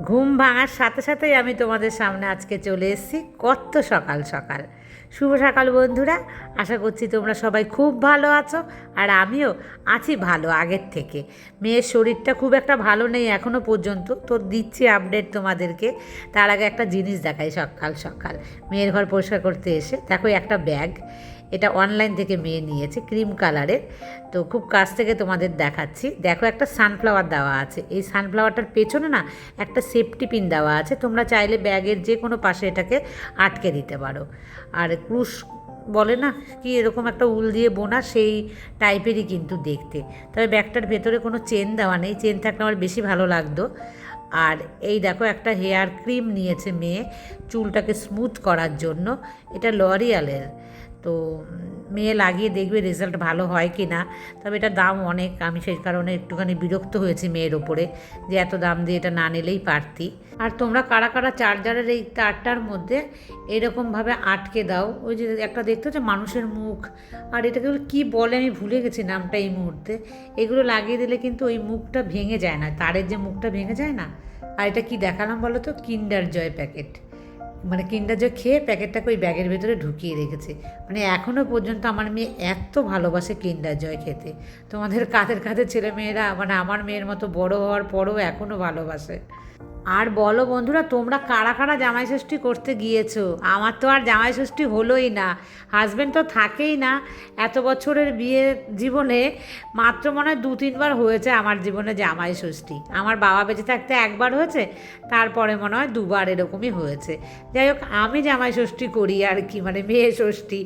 ঘুম ভাঙার সাথে সাথেই আমি তোমাদের সামনে আজকে চলে এসেছি কত সকাল সকাল। শুভ সকাল বন্ধুরা, আশা করছি তোমরা সবাই খুব ভালো আছো, আর আমিও আছি ভালো আগের থেকে। মেয়ের শরীরটা খুব একটা ভালো নেই এখনও পর্যন্ত, তো দিচ্ছি আপডেট তোমাদেরকে। তার আগে একটা জিনিস দেখাই। সকাল সকাল মেয়ের ঘর পরিষ্কার করতে এসে দেখো একটা ব্যাগ, এটা অনলাইন থেকে মেয়ে নিয়েছে, ক্রিম কালারের। তো খুব কাছ থেকে তোমাদের দেখাচ্ছি। দেখো একটা সানফ্লাওয়ার দেওয়া আছে, এই সানফ্লাওয়ারটার পেছনে না একটা সেফটি পিন দেওয়া আছে, তোমরা চাইলে ব্যাগের যে কোনো পাশে এটাকে আটকে দিতে পারো। আর ক্রুশ বলে না কি, এরকম একটা উল দিয়ে বোনা সেই টাইপেরই কিন্তু দেখতে। তবে ব্যাগটার ভেতরে কোনো চেন দেওয়া নেই, চেন থাকলে আমার বেশি ভালো লাগতো। আর এই দেখো একটা হেয়ার ক্রিম নিয়েছে মেয়ে চুলটাকে স্মুথ করার জন্য, এটা লরিয়ালের। তো মেয়ে লাগিয়ে দেখবে রেজাল্ট ভালো হয় কি না। তবে এটার দাম অনেক, আমি সেই কারণে একটুখানি বিরক্ত হয়েছি মেয়ের ওপরে, যে এত দাম দিয়ে এটা না নিলেই পারতি। আর তোমরা কারা কারা চার্জারের এই তারটার মধ্যে এরকমভাবে আটকে দাও, ওই যে একটা দেখতে হচ্ছে মানুষের মুখ, আর এটাকে কী বলে আমি ভুলে গেছি নামটা এই মুহূর্তে। এগুলো লাগিয়ে দিলে কিন্তু ওই মুখটা ভেঙে যায় না, তারের যে মুখটা ভেঙে যায় না। আর এটা কি দেখালাম বলো তো, কিন্ডার জয় প্যাকেট, মানে কিন্ডার জয় খেয়ে প্যাকেটটাকে ওই ব্যাগের ভেতরে ঢুকিয়ে রেখেছে। মানে এখনও পর্যন্ত আমার মেয়ে এত ভালোবাসে কিন্ডার জয় খেতে। তোমাদের কাদের কাদের ছেলেমেয়েরা মানে আমার মেয়ের মতো বড় হওয়ার পরও এখনও ভালোবাসে। আর বলো বন্ধুরা, তোমরা কারা কারা জামাই ষষ্ঠী করতে গিয়েছো? আমার তো আর জামাই ষষ্ঠী হলোই না, হাজব্যান্ড তো থাকেই না। এত বছরের বিয়ে জীবনে মাত্র মনে হয় 2-3 বার হয়েছে আমার জীবনে জামাই ষষ্ঠী। আমার বাবা বেঁচে থাকতে একবার হয়েছে, তারপরে মনে হয় 2বার এরকমই হয়েছে। যাই হোক, আমি জামাই ষষ্ঠী করি আর কি, মানে মেয়ে ষষ্ঠী।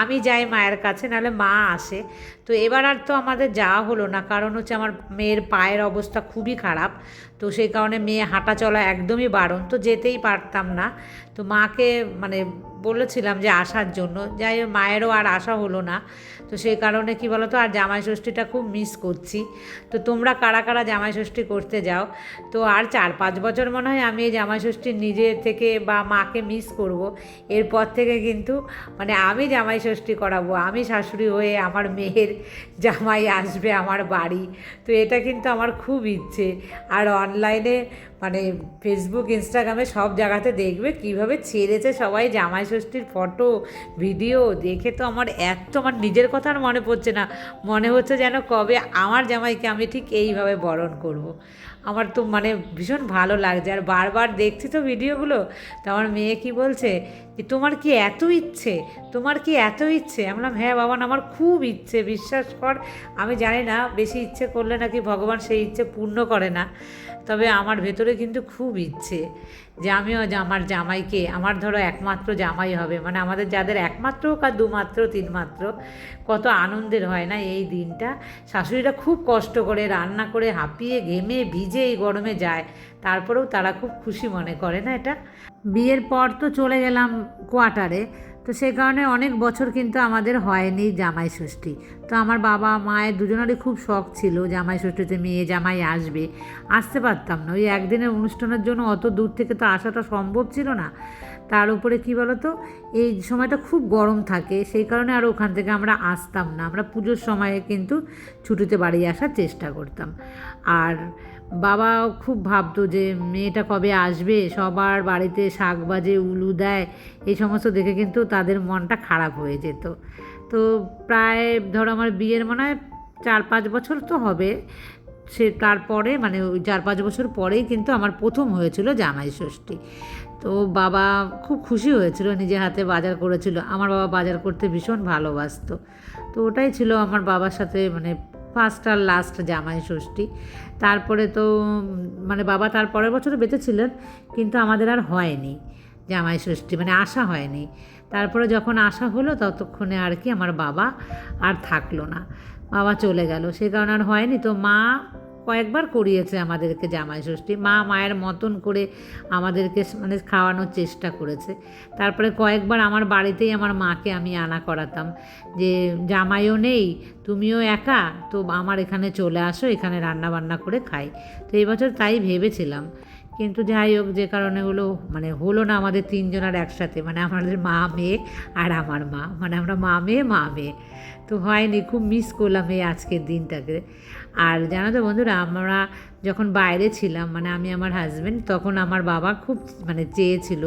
আমি যাই মায়ের কাছে, নাহলে মা আসে। তো এবার আর তো আমাদের যাওয়া হলো না, কারণ হচ্ছে আমার মেয়ের পায়ের অবস্থা খুবই খারাপ। তো সেই কারণে মেয়ে হাঁটা চলা একদমই বারণ, তো যেতেই পারতাম না। তো মাকে মানে বলেছিলাম যে আসার জন্য, যাই হোক মায়েরও আর আসা হলো না। তো সেই কারণে কি বলো তো, আর জামাই ষষ্ঠীটা খুব মিস করছি। তো তোমরা কারা কারা জামাই ষষ্ঠী করতে যাও? তো আর 4-5 বছর মনে হয় আমি এই জামাই ষষ্ঠী নিজে থেকে বা মাকে মিস করব। এরপর থেকে কিন্তু মানে আমি জামাই ষষ্ঠী করাবো, আমি শাশুড়ি হয়ে আমার মেয়ের জামাই আসবে আমার বাড়ি। তো এটা কিন্তু আমার খুব ইচ্ছে। আর অনলাইনে মানে ফেসবুক ইনস্টাগ্রামে সব জায়গাতে দেখবে কীভাবে ছেড়েছে সবাই জামাই ষষ্ঠীর ফটো ভিডিও, দেখে তো আমার আমার নিজের কথা আর মনে পড়ছে না, মনে হচ্ছে যেন কবে আমার জামাইকে আমি ঠিক এইভাবে বরণ করব। আমার তো মানে ভীষণ ভালো লাগছে, আর বারবার দেখছি তো ভিডিওগুলো। তো আমার মেয়ে কি বলছে যে তোমার কি এত ইচ্ছে, তোমার কি এত ইচ্ছে? আমি বললাম হ্যাঁ বাবা, আমার খুব ইচ্ছে, বিশ্বাস কর। আমি জানি না বেশি ইচ্ছে করলে নাকি ভগবান সেই ইচ্ছে পূর্ণ করে না, তবে আমার ভেতরে কিন্তু খুব ইচ্ছে যে আমিও আমার জামাইকে, আমার ধরো একমাত্র জামাই হবে, মানে আমাদের যাদের একমাত্র হোক আর 2মাত্র 3মাত্র, কত আনন্দের হয় না এই দিনটা। শাশুড়িরা খুব কষ্ট করে রান্না করে হাঁপিয়ে ঘেমে ভিজে এই গরমে যায়, তারপরেও তারা খুব খুশি মনে করে না এটা। বিয়ের পর তো চলে গেলাম কোয়ার্টারে, তো সেই কারণে অনেক বছর কিন্তু আমাদের হয়নি জামাই ষষ্ঠী। তো আমার বাবা মায়ের দুজনেরই খুব শখ ছিল জামাই ষষ্ঠীতে মেয়ে জামাই আসবে, আসতে পারতাম না, ওই একদিনের অনুষ্ঠানের জন্য অত দূর থেকে তো আসাটা সম্ভব ছিল না। তার উপরে কী বলো তো, এই সময়টা খুব গরম থাকে, সেই কারণে আর ওখান থেকে আমরা আসতাম না। আমরা পুজোর সময়ে কিন্তু ছুটিতে বাড়ি আসার চেষ্টা করতাম। আর বাবা খুব ভাবতো যে মেয়েটা কবে আসবে, সবার বাড়িতে শাক বাজে, উলু দেয়, এই সমস্ত দেখে কিন্তু তাদের মনটা খারাপ হয়ে যেত। তো প্রায় ধরো আমার বিয়ের মনে হয় 4-5 বছর তো হবে, সে তারপরে মানে ওই 4-5 বছর পরেই কিন্তু আমার প্রথম হয়েছিল জামাই ষষ্ঠী। তো বাবা খুব খুশি হয়েছিল, নিজে হাতে বাজার করেছিল। আমার বাবা বাজার করতে ভীষণ ভালোবাসতো। তো ওটাই ছিল আমার বাবার সাথে মানে ফার্স্ট আর লাস্ট জামাই ষষ্ঠী। তারপরে তো মানে বাবা তার পরের বছরও বেঁচে ছিলেন, কিন্তু আমাদের আর হয়নি জামাই ষষ্ঠী, মানে আসা হয়নি। তারপরে যখন আসা হলো ততক্ষণে আর কি আমার বাবা আর থাকলো না, বাবা চলে গেল, সে কারণে আর হয়নি। তো মা কয়েকবার করিয়েছে আমাদেরকে জামাই ষষ্ঠী, মা মায়ের মতন করে আমাদেরকে মানে খাওয়ানোর চেষ্টা করেছে। তারপরে কয়েকবার আমার বাড়িতেই আমার মাকে আমি আনা করাতাম যে জামাইও নেই, তুমিও একা, তো আমার এখানে চলে আসো, এখানে রান্না বান্না করে খাই। তো এই বছর তাই ভেবেছিলাম, কিন্তু যাই হোক যে কারণে মানে হলো না আমাদের 3জনের একসাথে, মানে আমাদের মা মেয়ে আর আমার মা, মানে আমরা মা মেয়ে। তো হয়নি, খুব মিস করলাম এই আজকের দিনটাকে। আর জানো তো বন্ধুরা, আমরা যখন বাইরে ছিলাম, মানে আমি আমার হাজব্যান্ড, তখন আমার বাবা খুব মানে চেয়েছিল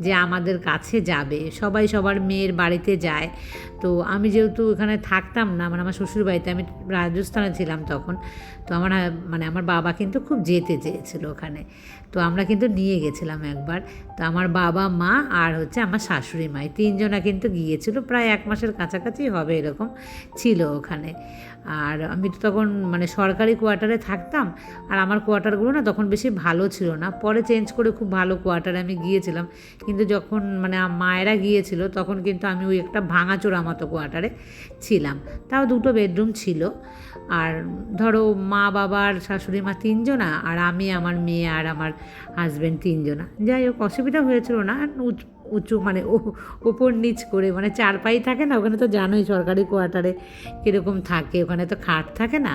যে আমাদের কাছে যাবে, সবাই সবার মেয়ের বাড়িতে যায়। তো আমি যেহেতু এখানে থাকতাম না, মানে আমার শ্বশুর বাড়িতে, আমি রাজস্থানে ছিলাম তখন, তো মানে আমার বাবা কিন্তু খুব যেতে চেয়েছিল ওখানে। তো আমরা কিন্তু নিয়ে গেছিলাম একবার। তো আমার বাবা, মা আর হচ্ছে আমার শাশুড়ি মা, তিনজনা কিন্তু গিয়েছিল, প্রায় 1 মাসের কাছাকাছি হবে এরকম ছিল ওখানে। আর আমি তো তখন মানে সরকারি কোয়ার্টারে থাকতাম, আর আমার কোয়ার্টারগুলো না তখন বেশি ভালো ছিল না, পরে চেঞ্জ করে খুব ভালো কোয়ার্টারে আমি গিয়েছিলাম। কিন্তু যখন মানে মায়েরা গিয়েছিল তখন কিন্তু আমি ওই একটা ভাঙাচোরা মতো কোয়ার্টারে ছিলাম, তাও 2টো বেডরুম ছিল। আর ধরো মা, বাবার, শাশুড়ি মা 3জনা, আর আমি, আমার মেয়ে আর আমার হাজব্যান্ড 3জনা। যাই হোক, অসুবিধা হয়েছিল না। উঁচু মানে ওপর নিচ করে, মানে চারপাই থাকে না ওখানে, তো জানোই সরকারি কোয়ার্টারে কীরকম থাকে, ওখানে তো খাট থাকে না।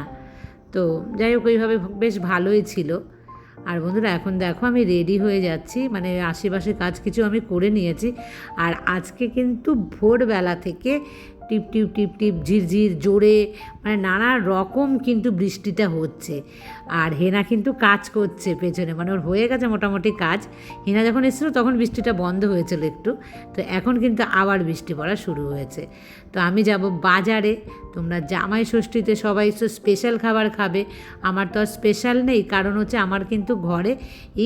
তো যাই হোক, ওইভাবে বেশ ভালোই ছিল। আর বন্ধুরা, এখন দেখো আমি রেডি হয়ে যাচ্ছি, মানে আশেপাশে কাজ কিছু আমি করে নিয়েছি। আর আজকে কিন্তু ভোরবেলা থেকে টিপ টিপ টিপ টিপ ঝিরঝির জোরে, মানে নানা রকম কিন্তু বৃষ্টিটা হচ্ছে। আর হেনা কিন্তু কাজ করছে পেছনে, মানে ওর হয়ে গেছে মোটামুটি কাজ। হেনা যখন এসেছিলো তখন বৃষ্টিটা বন্ধ হয়েছিল একটু, তো এখন কিন্তু আবার বৃষ্টি পড়া শুরু হয়েছে। তো আমি যাব বাজারে। তোমরা জামাই ষষ্ঠীতে সবাই তো স্পেশাল খাবার খাবে, আমার তো আর স্পেশাল নেই, কারণ হচ্ছে আমার কিন্তু ঘরে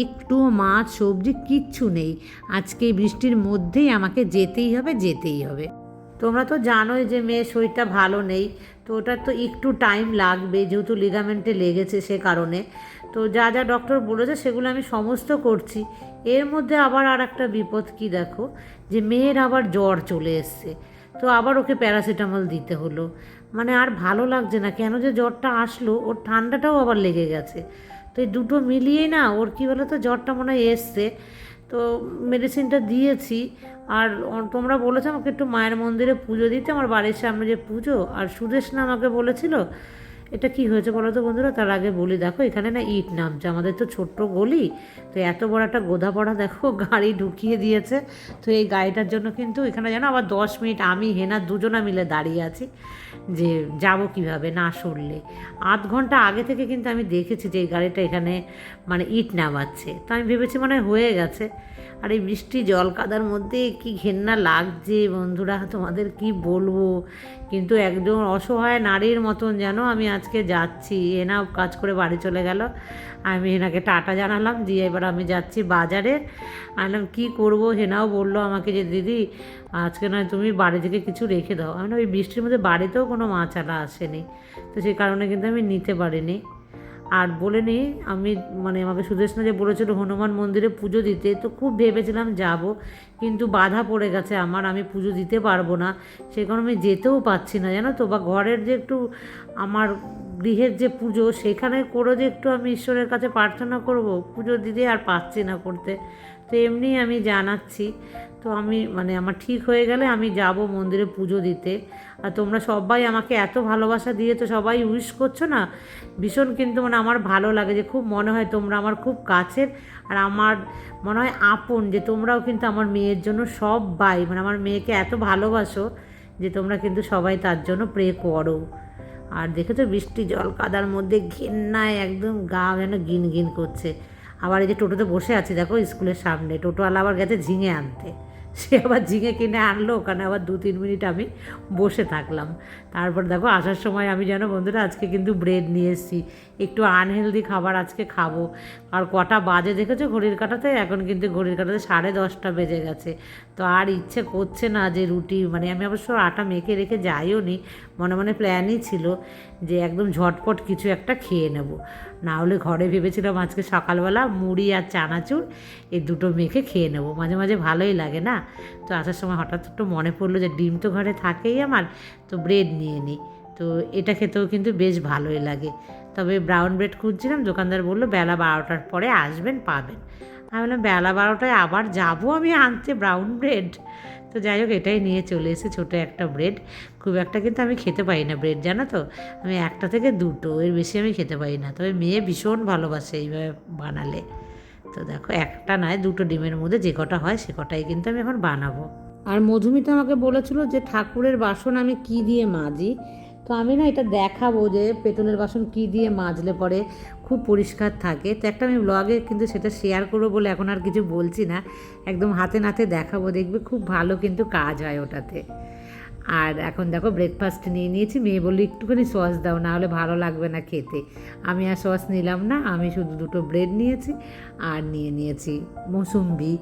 একটু মাছ সবজি কিচ্ছু নেই। আজকে এই বৃষ্টির মধ্যেই আমাকে যেতেই হবে। তোমরা তো জানোই যে মেয়ের শরীরটা ভালো নেই, তো ওটার তো একটু টাইম লাগবে, যেহেতু লিগামেন্টে লেগেছে সে কারণে। তো যা যা ডক্টর বলেছে সেগুলো আমি সমস্ত করছি। এর মধ্যে আবার আর একটা বিপদ কি দেখো, যে মেয়ের আবার জ্বর চলে এসছে। তো আবার ওকে প্যারাসিটামল দিতে হলো, মানে আর ভালো লাগছে না, কেন যে জ্বরটা আসলো, ওর ঠান্ডাটাও আবার লেগে গেছে। তো এই দুটো মিলিয়েই না ওর কী বলো তো, জ্বরটা মনে হয় এসছে। তো মেডিসিনটা দিয়েছি। আর তোমরা বলেছো আমাকে একটু মায়ের মন্দিরে পুজো দিতে, আমার বাড়ির সামনে যে পুজো। আর সুদেশ না আমাকে বলেছিল, এটা কি হয়েছে বলো তো বন্ধুরা, তার আগে বলি, দেখো এখানে না ইট নামছে, আমাদের তো ছোট্ট গলি, তো এত বড় একটা গোধা পড়া দেখো গাড়ি ঢুকিয়ে দিয়েছে। তো এই গাড়িটার জন্য কিন্তু এখানে যেন আবার 10 মিনিট আমি হেনা দুজনা মিলে দাঁড়িয়ে আছি, যে যাব কিভাবে না সরলে। আধ ঘন্টা আগে থেকে কিন্তু আমি দেখেছি যে এই গাড়িটা এখানে মানে ইট নামাচ্ছে, তো আমি ভেবেছি মানে হয়ে গেছে। আর এই বৃষ্টি জল কাদার মধ্যে কি ঘেন্না লাগছে বন্ধুরা, তোমাদের কি বলবো। কিন্তু একদম অসহায় নারীর মতন যেন আমি আজকে যাচ্ছি। হেনাও কাজ করে বাড়ি চলে গেল, আমি হেনাকে টাটা জানালাম, দিয়ে এবার আমি যাচ্ছি বাজারে। আনলাম কী করবো, হেনাও বললো আমাকে যে দিদি আজকে নয় তুমি বাড়ি থেকে কিছু রেখে দাও। আমি ওই বৃষ্টির মধ্যে বাড়িতেও কোনো মাছ আলা আসেনি, তো সেই কারণে কিন্তু আমি নিতে পারিনি। আর বলে নিই, আমি মানে আমাকে সুদেশনা যে বলেছিল হনুমান মন্দিরে পুজো দিতে, তো খুব ভেবেছিলাম যাব, কিন্তু বাধা পড়ে গেছে আমার, আমি পুজো দিতে পারবো না, সেই কারণে আমি যেতেও পারছি না জানো তো। বা ঘরের যে একটু আমার গৃহের যে পুজো, সেখানে করে যে একটু আমি ঈশ্বরের কাছে প্রার্থনা করব, পুজো দিতে আর পারছি না করতে। তো এমনি আমি জানাচ্ছি। তো আমি মানে আমার ঠিক হয়ে গেলে আমি যাব মন্দিরে পুজো দিতে। আর তোমরা সবাই আমাকে এত ভালোবাসা দিয়ে তো সবাই উইশ করছো না, ভীষণ কিন্তু মানে আমার ভালো লাগে, যে খুব মনে হয় তোমরা আমার খুব কাছের, আর আমার মনে হয় আপন, যে তোমরাও কিন্তু আমার মেয়ের জন্য সবাই মানে আমার মেয়েকে এত ভালোবাসো, যে তোমরা কিন্তু সবাই তার জন্য প্রে করো। আর দেখেছো বৃষ্টি জল কাদার মধ্যে ঘেন্নায় একদম গা যেন গিন গিন করছে। আবার এই যে টোটোতে বসে আছি দেখো স্কুলের সামনে, টোটোওয়ালা আবার গেছে ঝিঙে আনতে, সে আবার ঝিঙে কিনে আনলো, ওখানে আবার 2-3 মিনিট আমি বসে থাকলাম। তারপর দেখো আসার সময় আমি যেন বন্ধুরা আজকে কিন্তু ব্রেড নিয়ে এসেছি, একটু আনহেলদি খাবার আজকে খাবো। আর কটা বাজে দেখেছো ঘড়ির কাঁটাতে, এখন কিন্তু ঘড়ির কাঁটাতে 10:30 বেজে গেছে। তো আর ইচ্ছে করছে না যে রুটি, মানে আমি অবশ্য আটা মেখে রেখে যাইও নি, মনে মনে প্ল্যানই ছিল যে একদম ঝটপট কিছু একটা খেয়ে নেব। না হলে ঘরে ভেবেছিলাম আজকে সকালবেলা মুড়ি আর চানাচুর এই দুটো মেখে খেয়ে নেবো, মাঝে মাঝে ভালোই লাগে না। তো আসার সময় হঠাৎ একটু মনে পড়লো যে ডিম তো ঘরে থাকেই আমার, তো ব্রেড নিয়ে নিই। তো এটা খেতেও কিন্তু বেশ ভালোই লাগে। তবে ব্রাউন ব্রেড খুঁজছিলাম, দোকানদার বললো বেলা 12টার পরে আসবেন পাবেন। আমি বললাম বেলা 12টায় আবার যাবো আমি আনতে ব্রাউন ব্রেড। তো যাই হোক এটাই নিয়ে চলে এসে ছোটো একটা ব্রেড। খুব একটা কিন্তু আমি খেতে পারি না ব্রেড, জানো তো, আমি 1টা থেকে 2টো, এর বেশি আমি খেতে পারি না। তবে মেয়ে ভীষণ ভালোবাসে এইভাবে বানালে। তো দেখো 1টা নয় 2টো ডিমের মধ্যে যে কটা হয় সে কটাই কিন্তু আমি এখন বানাবো। আর মধুমিতা আমাকে বলেছিল যে ঠাকুরের বাসন আমি কি দিয়ে মাজি, তো তো আমি না এটা দেখাবো যে পেতলের বাসন কী দিয়ে মাজলে পরে খুব পরিষ্কার থাকে। তো একটা আমি ব্লগে কিন্তু সেটা শেয়ার করবো বলে এখন আর কিছু বলছি না, একদম হাতে নাতে দেখাবো, দেখবে খুব ভালো কিন্তু কাজ হয় ওটাতে। আর এখন দেখো ব্রেকফাস্ট নিয়ে নিয়েছি, মেয়ে বললো একটুখানি সস দাও, না হলে ভালো লাগবে না খেতে। আমি আর সস নিলাম না, আমি শুধু দুটো ব্রেড নিয়েছি আর নিয়েছি মৌসুম্বি।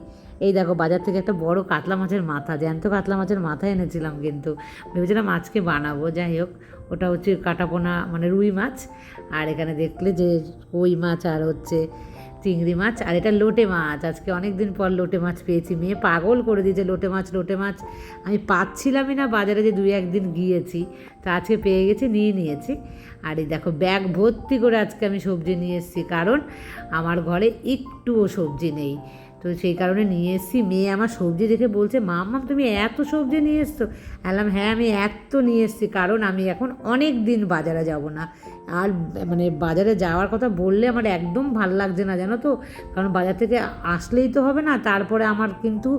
এই দেখো বাজার থেকে একটা বড় কাতলা মাছের মাথা, জ্যান্ত কাতলা মাছের মাথা এনেছিলাম, কিন্তু ভেবেছিলাম আজকে বানাবো। যাই হোক, ওটা হচ্ছে কাটাপোনা মানে রুই মাছ। আর এখানে দেখলে যে কই মাছ আর হচ্ছে চিংড়ি মাছ, আর এটা লোটে মাছ। আজকে অনেক দিন পর লোটে মাছ পেয়েছি, মেয়ে পাগল করে দিয়েছে লোটে মাছ। আমি পাচ্ছিলামই না বাজারে, যে 2-1 দিন গিয়েছি, তো আজকে পেয়ে গেছি, নিয়েছি। আর এই দেখো ব্যাগ ভর্তি করে আজকে আমি সবজি নিয়ে এসেছি, কারণ আমার ঘরে একটুও সবজি নেই, তো সেই কারণে নিয়ে এসেছি। মেয়ে আমার সবজি দেখে বলছে, মাম্মা তুমি এত সবজি নিয়ে এসছো? বললাম হ্যাঁ আমি এত নিয়ে এসেছি, কারণ আমি এখন অনেক দিন বাজারে যাব না। আর মানে বাজারে যাওয়ার কথা বললে আমার একদম ভাল লাগছে না, জানো তো, কারণ বাজার থেকে আসলেই তো হবে না, তারপরে আমার কিন্তু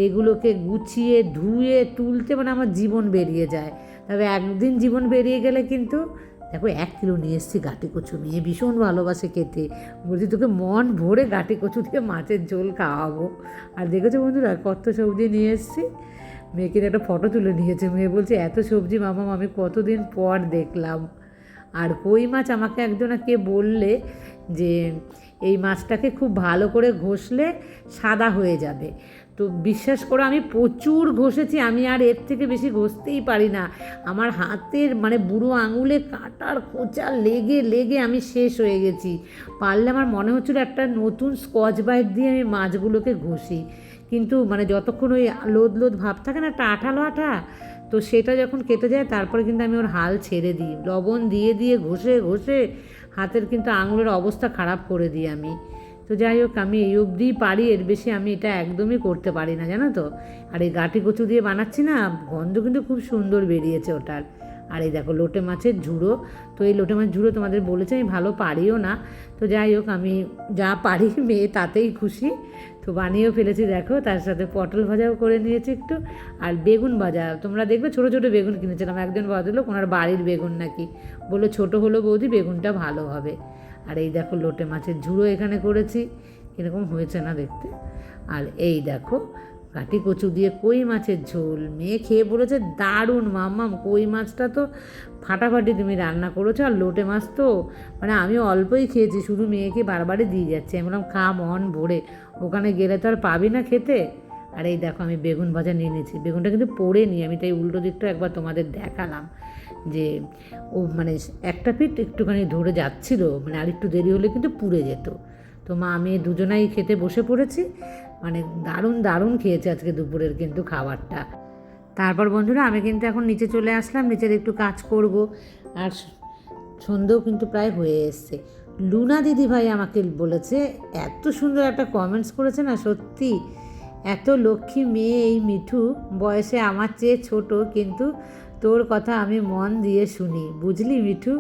এগুলোকে গুছিয়ে ধুয়ে তুলতে মানে আমার জীবন বেরিয়ে যায়। তবে একদিন জীবন বেরিয়ে গেলে কিন্তু দেখো 1 কিলো নিয়ে এসেছি গাঁটি কচু, মেয়ে ভীষণ ভালোবাসে খেতে, বলছি তোকে মন ভরে গাঁটি কচু দিয়ে মাছের ঝোল খাওয়াবো। আর দেখেছো বন্ধুরা কত সবজি নিয়ে এসেছি, মেয়েকে একটা ফটো তুলে নিয়েছে, মেয়ে বলছে এত সবজি মামা আমি কতদিন পর দেখলাম। আর কই মাছ আমাকে একজনা কে বললে যে এই মাছটাকে খুব ভালো করে ঘষলে সাদা হয়ে যাবে, তো বিশ্বাস করো আমি প্রচুর ঘষেছি, আমি আর এর থেকে বেশি ঘষতেই পারি না। আমার হাতের মানে বুড়ো আঙুলে কাটার খোঁচা লেগে আমি শেষ হয়ে গেছি। পারলে আমার মনে হচ্ছিল একটা নতুন স্কচ ব্রাইট দিয়ে আমি মাছগুলোকে ঘষি, কিন্তু মানে যতক্ষণ ওই লোদ ভাব থাকে না, একটা আঠালো তো সেটা যখন কেটে যায় তারপরে কিন্তু আমি ওর হাল ছেড়ে দিই, লবণ দিয়ে ঘষে হাতের কিন্তু আঙুলের অবস্থা খারাপ করে দিই আমি। তো যাই হোক, আমি এই অবধিই পারি, এর বেশি আমি এটা একদমই করতে পারি না, জানো তো। আর এই গাঁটি কচু দিয়ে বানাচ্ছি না, গন্ধ কিন্তু খুব সুন্দর বেরিয়েছে ওটার। আর এই দেখো লোটে মাছের ঝুড়ো, তো এই লোটে মাছের ঝুড়ো তোমাদের বলেছি আমি ভালো পারিও না, তো যাই হোক আমি যা পারি মেয়ে তাতেই খুশি, তো বানিয়েও ফেলেছি দেখো। তার সাথে পটল ভাজাও করে নিয়েছি একটু, আর বেগুন ভাজা, তোমরা দেখবে ছোটো ছোটো বেগুন কিনেছিলাম, একজন বললো ওনার বাড়ির বেগুন নাকি, বললো ছোটো হলো বৌদি বেগুনটা ভালো হবে। আর এই দেখো লোটে মাছের ঝুড়ো এখানে করেছি, কীরকম হয়েছে না দেখতে। আর এই দেখো কাটি কচু দিয়ে কই মাছের ঝোল, মেয়ে খেয়ে বলেছে দারুণ মাম্মাম, কই মাছটা তো ফাটাফাটি তুমি রান্না করেছো, আর লোটে মাছ তো মানে আমি অল্পই খেয়েছি, শুধু মেয়েকে বারবারই দিয়ে যাচ্ছি। আমি বললাম খা মন ভরে, ওখানে গেলে তো আর পাবি না খেতে। আর এই দেখো আমি বেগুন ভাজা নিয়ে নিয়েছি, বেগুনটা কিন্তু পোড়ে নিই আমি, তাই উল্টো দিকটা একবার তোমাদের দেখালাম যে ও মানে একটা পিঠ একটুখানি ধরে যাচ্ছিলো, মানে আর একটু দেরি হলে কিন্তু পুড়ে যেত। তো মা আমি দুজনাই খেতে বসে পড়েছি, মানে দারুণ খেয়েছে আজকে দুপুরের কিন্তু খাবারটা। তারপর বন্ধুরা আমি কিন্তু এখন নিচে চলে আসলাম, নিচের একটু কাজ করব, আর সন্ধেও কিন্তু প্রায় হয়ে এসছে। লুনা দিদিভাই আমাকে বলেছে, এত সুন্দর একটা কমেন্টস করেছে না, সত্যি এত লক্ষ্মী মেয়ে এই মিঠু, বয়সে আমার চেয়ে ছোট, কিন্তু তোর কথা আমি মন দিয়ে শুনি, বুঝলি মিঠু।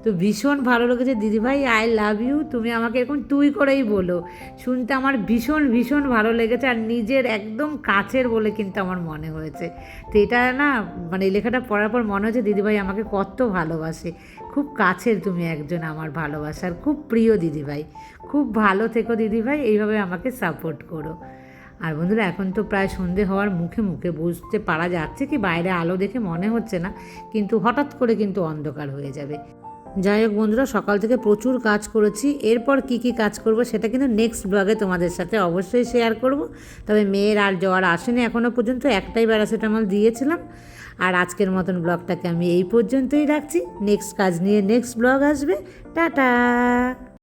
তো ভীষণ ভালো লেগেছে দিদিভাই, আই লাভ ইউ, তুমি আমাকে এখন তুই করেই বলো, শুনতে আমার ভীষণ ভালো লেগেছে, আর নিজের একদম কাছের বলে কিন্তু আমার মনে হয়েছে। তো এটা না মানে এই লেখাটা পড়ার পর মনে হচ্ছে দিদিভাই আমাকে কত ভালোবাসে, খুব কাছের তুমি একজন আমার ভালোবাসার, খুব প্রিয় দিদিভাই, খুব ভালো থেকো দিদিভাই, এইভাবে আমাকে সাপোর্ট করো। আর বন্ধুরা এখন তো প্রায় সন্ধে হওয়ার মুখে বুঝতে পারা যাচ্ছে কি বাইরে আলো দেখে মনে হচ্ছে না, কিন্তু হঠাৎ করে কিন্তু অন্ধকার হয়ে যাবে। যাই হোক বন্ধুরা, সকাল থেকে প্রচুর কাজ করেছি, এরপর কি কাজ করব সেটা কিন্তু নেক্সট ব্লগে তোমাদের সাথে অবশ্যই শেয়ার করব। তবে মেয়ের আর জ্বর আসেনি এখনও পর্যন্ত, একটাই প্যারাসিটামল দিয়েছিলাম। আর আজকের মতন ব্লগটাকে আমি এই পর্যন্তই রাখছি, নেক্সট কাজ নিয়ে নেক্সট ব্লগ আসবে, টাটা।